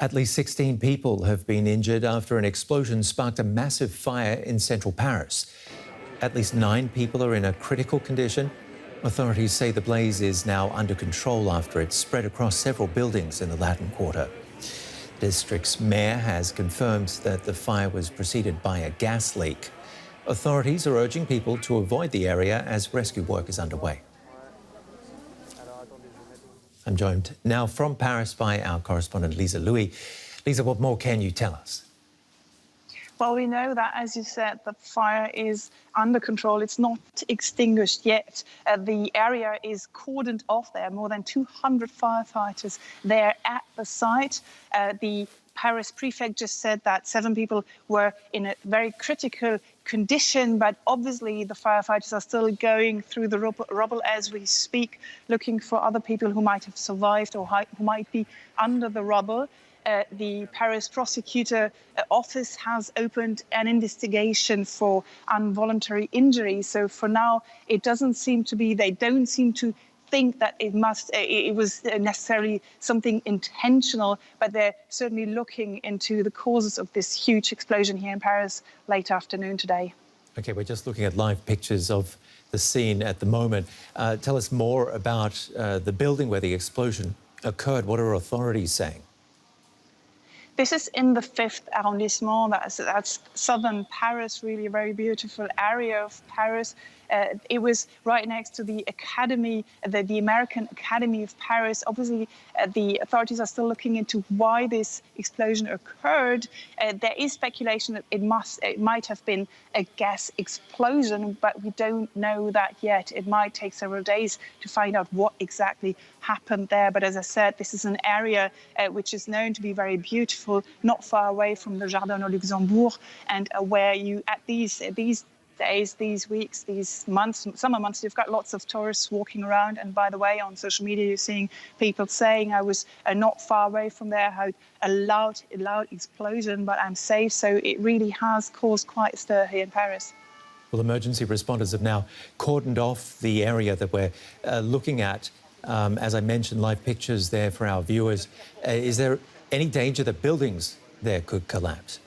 At least 16 people have been injured after an explosion sparked a massive fire in central Paris. At least 9 people are in a critical condition. Authorities say the blaze is now under control after it spread across several buildings in the Latin Quarter. The district's mayor has confirmed that the fire was preceded by a gas leak. Authorities are urging people to avoid the area as rescue work is underway. I'm joined now from Paris by our correspondent Lisa Louis. Lisa, what more can you tell us? Well, we know that, as you said, the fire is under control. It's not extinguished yet. The area is cordoned off. There are more than 200 firefighters there at the site. The Paris prefect just said that 7 people were in a very critical condition, but obviously the firefighters are still going through the rubble as we speak, looking for other people who might have survived or who might be under the rubble. The Paris prosecutor office has opened an investigation for involuntary injury. So for now, it doesn't seem to be, they don't seem to think that it was necessarily something intentional, but they're certainly looking into the causes of this huge explosion here in Paris late afternoon today. OK, we're just looking at live pictures of the scene at the moment. Tell us more about the building where the explosion occurred. What are authorities saying? This is in the 5th arrondissement. That's southern Paris, really a very beautiful area of Paris. It was right next to the Academy, the American Academy of Paris. Obviously, the authorities are still looking into why this explosion occurred. There is speculation that it might have been a gas explosion, but we don't know that yet. It might take several days to find out what exactly happened there. But as I said, this is an area which is known to be very beautiful, not far away from the Jardin au Luxembourg, and where you, at these days, these weeks, these months, summer months, you've got lots of tourists walking around. And by the way, on social media, you're seeing people saying I was not far away from there, how a loud explosion, but I'm safe. So it really has caused quite a stir here in Paris. Well, emergency responders have now cordoned off the area that we're looking at. As I mentioned, live pictures there for our viewers. Is there any danger that buildings there could collapse?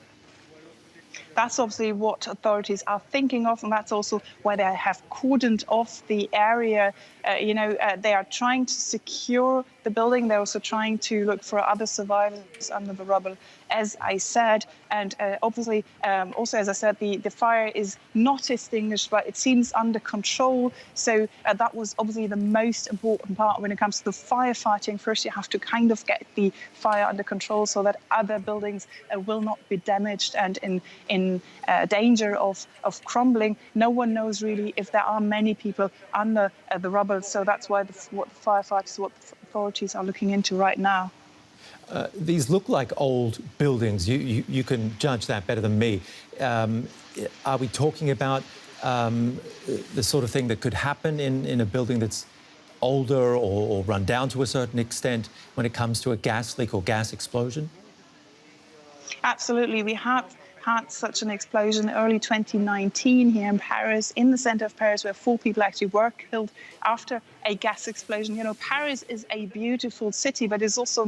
That's obviously what authorities are thinking of, and that's also why they have cordoned off the area. They are trying to secure the building. They're also trying to look for other survivors under the rubble, as I said. And obviously, also, as I said, the fire is not extinguished, but it seems under control. So that was obviously the most important part when it comes to the firefighting. First, you have to kind of get the fire under control so that other buildings will not be damaged and in danger of crumbling. No one knows really if there are many people under the rubble. So that's why what the firefighters, what the authorities are looking into right now. These look like old buildings. You can judge that better than me. Are we talking about the sort of thing that could happen in a building that's older or run down to a certain extent when it comes to a gas leak or gas explosion? Absolutely. We have had such an explosion early 2019 here in Paris, in the center of Paris, where 4 people actually were killed after a gas explosion. You know, Paris is a beautiful city, but it's also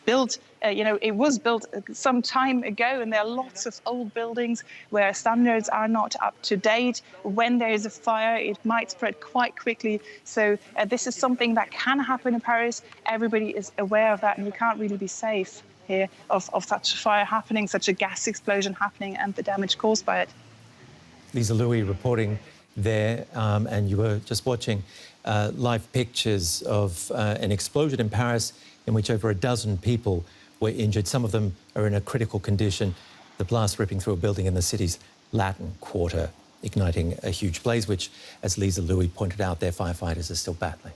built, it was built some time ago, and there are lots of old buildings where standards are not up to date. When there is a fire, it might spread quite quickly. So this is something that can happen in Paris. Everybody is aware of that, and you can't really be safe here of such a fire happening, such a gas explosion happening, and the damage caused by it. Lisa Louis reporting there, and you were just watching live pictures of an explosion in Paris in which over a dozen people were injured. Some of them are in a critical condition. The blast ripping through a building in the city's Latin Quarter, igniting a huge blaze, which, as Lisa Louis pointed out, their firefighters are still battling.